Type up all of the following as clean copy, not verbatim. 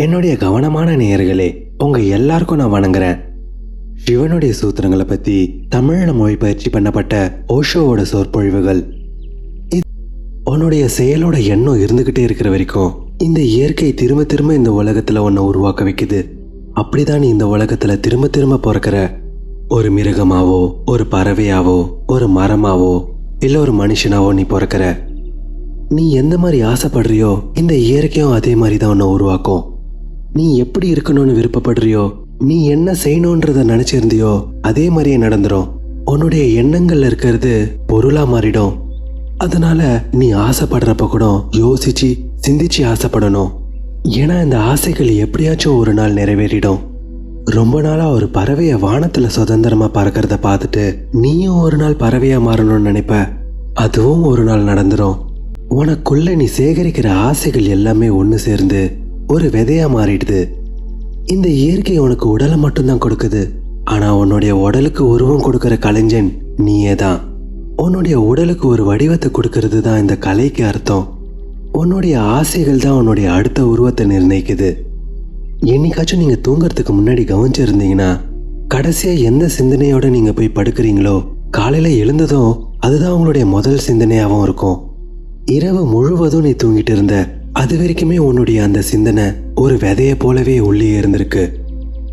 என்னுடைய கவனமான நேயர்களே, உங்க எல்லாருக்கும் நான் வணங்குறேன். சிவனுடைய சூத்திரங்களை பத்தி தமிழ்ல மொழிபெயர்ச்சி பண்ணப்பட்ட ஓஷோவோட சொற்பொழிவுகள். உன்னுடைய செயலோட எண்ணம் இருந்துகிட்டே இருக்கிற வரைக்கும் இந்த இயற்கை திரும்ப திரும்ப இந்த உலகத்துல உன்னை உருவாக்க வைக்குது. அப்படிதான் நீ இந்த உலகத்துல திரும்ப திரும்ப பிறக்கிற. ஒரு மிருகமாவோ, ஒரு பறவையாவோ, ஒரு மரமாவோ, இல்ல ஒரு மனுஷனாவோ நீ பிறக்கிற. நீ எந்த மாதிரி ஆசைப்படுறியோ இந்த இயற்கையும் அதே மாதிரி தான் உன்னை உருவாக்கும். நீ எப்படி இருக்கணும்னு விருப்பப்படுறியோ, நீ என்ன செய்யணுன்றத நினைச்சிருந்தியோ அதே மாதிரியே நடந்துரும். உன்னுடைய எண்ணங்கள்ல இருக்கிறது பொருளா மாறிடும். அதனால நீ ஆசைப்படுறப்ப கூட யோசிச்சு சிந்திச்சு ஆசைப்படணும். ஏன்னா இந்த ஆசைகள் எப்படியாச்சும் ஒரு நாள் நிறைவேறிடும். ரொம்ப நாளா ஒரு பறவைய வானத்துல சுதந்திரமா பறக்கிறத பார்த்துட்டு நீயும் ஒரு நாள் பறவையா மாறணும்னு நினைப்ப. அதுவும் ஒரு நாள் நடந்துரும். உனக்குள்ள நீ சேகரிக்கிற ஆசைகள் எல்லாமே ஒன்று சேர்ந்து ஒரு விதையா மாறிடுது. இந்த இயற்கை உனக்கு உடலை மட்டும்தான் கொடுக்குது. ஆனா உன்னுடைய உடலுக்கு உருவம் கொடுக்கிற கலைஞன் நீயே தான். உன்னுடைய உடலுக்கு ஒரு வடிவத்தை கொடுக்கறது தான் இந்த கலைக்கு அர்த்தம். உன்னுடைய ஆசைகள் தான் உன்னுடைய அடுத்த உருவத்தை நிர்ணயிக்குது. என்னைக்காச்சும் நீங்க தூங்கறதுக்கு முன்னாடி கவனிச்சிருந்தீங்கன்னா, கடைசியா எந்த சிந்தனையோட நீங்க போய் படுக்கிறீங்களோ காலையில எழுந்ததும் அதுதான் உங்களுடைய முதல் சிந்தனையாகவும் இருக்கும். இரவு முழுவதும் நீ தூங்கிட்டு இருந்த அது வரைக்குமே உன்னுடைய அந்த சிந்தனை ஒரு விதைய போலவே உள்ளே இருந்திருக்கு.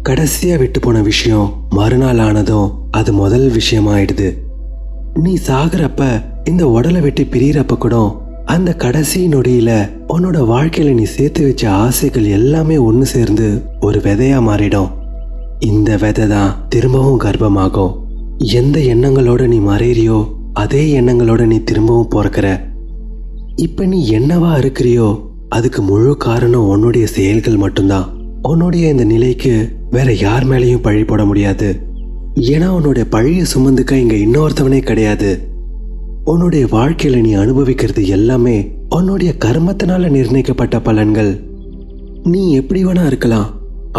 கடைசியா விட்டு போன விஷயம் மறுநாள் ஆனதும் அது முதல் விஷயமாயிடுது. நீ சாகுறப்ப இந்த உடலை விட்டு பிரியறப்ப கூட அந்த கடைசி நொடியில உன்னோட வாழ்க்கையில நீ சேர்த்து வச்ச ஆசைகள் எல்லாமே ஒன்று சேர்ந்து ஒரு விதையா மாறிடும். இந்த விதை தான் திரும்பவும் கர்ப்பமாகும். எந்த எண்ணங்களோட நீ மறைறியோ அதே எண்ணங்களோட நீ திரும்பவும் பிறக்கிற. இப்ப நீ என்னவா இருக்கிறியோ அதுக்கு முழு காரணம் உன்னுடைய செயல்கள் மட்டும்தான். உன்னுடைய இந்த நிலைக்கு வேற யார் மேலேயும் பழி போட முடியாது. ஏன்னா உன்னுடைய பழிய சுமந்துக்க இங்க இன்னொருத்தவனே கிடையாது. உன்னுடைய வாழ்க்கையில நீ அனுபவிக்கிறது எல்லாமே உன்னுடைய கர்மத்தினால நிர்ணயிக்கப்பட்ட பலன்கள். நீ எப்படி வேணா இருக்கலாம்.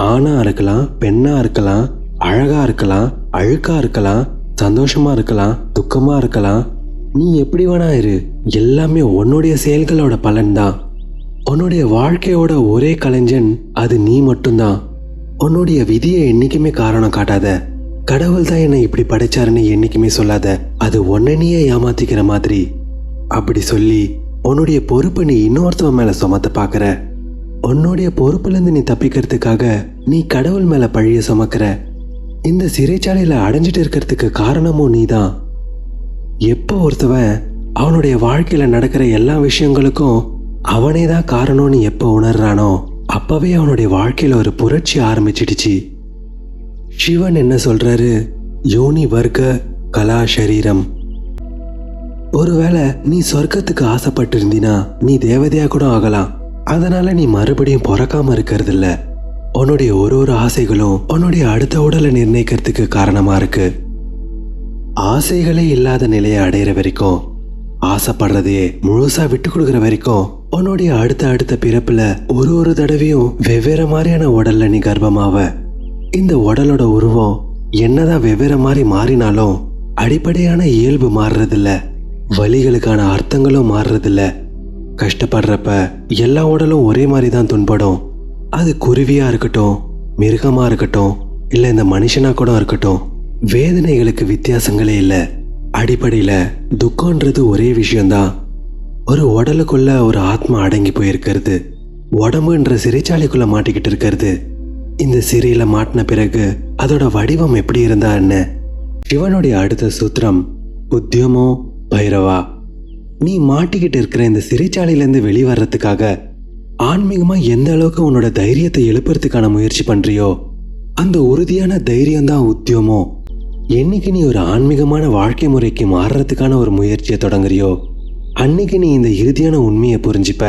ஆணா இருக்கலாம், பெண்ணா இருக்கலாம், அழகா இருக்கலாம், அழுக்கா இருக்கலாம், சந்தோஷமா இருக்கலாம், துக்கமா இருக்கலாம். நீ எப்படி வேணா இரு. எல்லாமே உன்னுடைய செயல்களோட பலன்தான். உன்னுடைய வாழ்க்கையோட ஒரே கலைஞன் அது நீ மட்டும்தான். உன்னுடைய விதியை என்னைக்குமே காரணம் காட்டாத. கடவுள் தான் என்னை இப்படி படைச்சாருன்னு என்னைக்குமே சொல்லாத. அது உன்னை நீயே ஏமாத்திக்கிற மாதிரி. அப்படி சொல்லி உன்னுடைய பொறுப்பை நீ இன்னொருத்தவன் மேல சுமத்த பாக்குற. உன்னுடைய பொறுப்புல இருந்து நீ தப்பிக்கிறதுக்காக நீ கடவுள் மேல பழிய சுமக்கிற. இந்த சிறைச்சாலையில அடைஞ்சிட்டு இருக்கிறதுக்கு காரணமும் நீதான். எப்போ ஒருத்தவன் அவனுடைய வாழ்க்கையில நடக்கிற எல்லா விஷயங்களுக்கும் அவனே தான் காரணம்னு எப்போ உணர்றானோ அப்பவே அவனுடைய வாழ்க்கையில ஒரு புரட்சி ஆரம்பிச்சிடுச்சு. சிவன் என்ன சொல்றாரு? யோனி வர்க்க கலா சரீரம். ஒருவேளை நீ சொர்க்கத்துக்கு ஆசைப்பட்டு இருந்தீனா நீ தேவதையா கூட ஆகலாம். அதனால நீ மறுபடியும் பிறக்காம இருக்கிறது இல்ல. உன்னுடைய ஒரு ஆசைகளும் உன்னுடைய அடுத்த உடலை நிர்ணயிக்கிறதுக்கு காரணமா இருக்கு. ஆசைகளே இல்லாத நிலையை அடையிற வரைக்கும், ஆசைப்படுறதையே முழுசா விட்டு கொடுக்குற வரைக்கும் உன்னுடைய அடுத்த பிறப்புல ஒரு தடவையும் வெவ்வேறு மாதிரியான உடல்ல நீ கர்ப்பமாவ. இந்த உடலோட உருவம் என்னதான் வெவ்வேறு மாதிரி மாறினாலும் அடிப்படையான இயல்பு மாறுறதில்ல. வலிகளுக்கான அர்த்தங்களும் மாறுறதில்ல. கஷ்டப்படுறப்ப எல்லா உடலும் ஒரே மாதிரி தான் துன்படும். அது குருவியா இருக்கட்டும், மிருகமா இருக்கட்டும், இல்ல இந்த மனுஷனா கூட இருக்கட்டும், வேதனைகளுக்கு வித்தியாசங்களே இல்லை. அடிப்படையில துக்கம்ன்றது ஒரே விஷயம்தான். ஒரு உடலுக்குள்ள ஒரு ஆத்மா அடங்கி போயிருக்கிறது. உடம்புன்ற சிறைச்சாலைக்குள்ள மாட்டிக்கிட்டு இருக்கிறது. இந்த சிறையில மாட்டின பிறகு அதோட வடிவம் எப்படி இருந்தா என்ன? சிவனுடைய அடுத்த சூத்திரம் உத்யமோ பைரவா. நீ மாட்டிக்கிட்டு இருக்கிற இந்த சிறைச்சாலையிலேருந்து வெளிவரத்துக்காக ஆன்மீகமா எந்த அளவுக்கு உன்னோட தைரியத்தை எழுப்புறதுக்கான முயற்சி பண்றியோ அந்த உறுதியான தைரியம் தான் உத்யமோ. என்னைக்கு நீ ஒரு ஆன்மீகமான வாழ்க்கை முறைக்கு மாறுறதுக்கான ஒரு முயற்சியை தொடங்குறியோ அன்னைக்கு நீ இந்த இறுதியான உண்மையை புரிஞ்சுப்ப.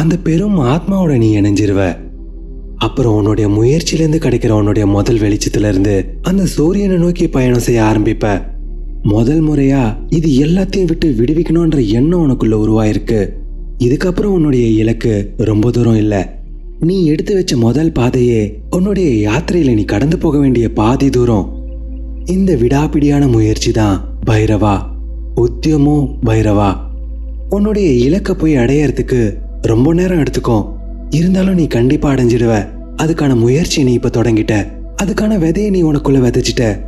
அந்த பெரும் ஆத்மாவோட நீ இணைஞ்சிருவ. அப்புறம் உன்னுடைய முயற்சியிலேருந்து கிடைக்கிற உன்னுடைய முதல் வெளிச்சத்துல இருந்து அந்த சூரியனை நோக்கி பயணம் செய்ய ஆரம்பிப்ப. முதல் முறையா இது எல்லாத்தையும் விட்டு விடுவிக்கணும்ன்ற எண்ணம் உனக்குள்ள உருவாயிருக்கு. இதுக்கப்புறம் உன்னுடைய இலக்கு ரொம்ப தூரம் இல்ல. நீ எடுத்து வச்ச முதல் பாதையே உன்னுடைய யாத்திரையில நீ கடந்து போக வேண்டிய பாதி தூரம். இந்த விடாப்பிடியான முயற்சி தான் பைரவா. உத்யமோ பைரவா. உன்னுடைய இலக்கை போய் அடையறதுக்கு ரொம்ப நேரம் எடுத்துக்கும். இருந்தாலும் நீ கண்டிப்பா அடைஞ்சிடுவ. அதுக்கான முயற்சி நீ இப்ப தொடங்கிட்ட. அதுக்கான விதையை நீ உனக்குள்ள விதைச்சிட்ட.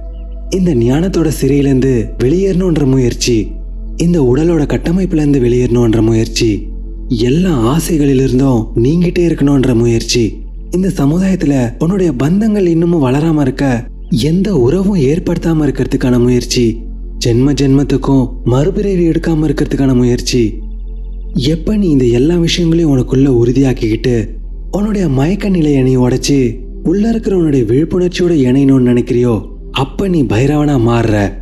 இந்த ஞானத்தோட சிறையிலேருந்து வெளியேறணுன்ற முயற்சி, இந்த உடலோட கட்டமைப்புல இருந்து வெளியேறணுன்ற முயற்சி, எல்லா ஆசைகளிலிருந்தும் நீங்கிட்டே இருக்கணும்ன்ற முயற்சி, இந்த சமுதாயத்துல உன்னுடைய பந்தங்கள் இன்னமும் வளராம இருக்க, எந்த உறவும் ஏற்படுத்தாம இருக்கிறதுக்கான முயற்சி, ஜென்ம ஜென்மத்துக்கும் மறுபிறவி எடுக்காம இருக்கிறதுக்கான முயற்சி. எப்ப நீ இந்த எல்லா விஷயங்களையும் உனக்குள்ள உறுதியாக்கிக்கிட்டு உன்னுடைய மயக்க நிலையை நீ உடைச்சு உள்ள இருக்கிற உன்னுடைய விழிப்புணர்ச்சியோட இணையணும்னு நினைக்கிறியோ, அப்ப நீ பைரவனா மாறுற.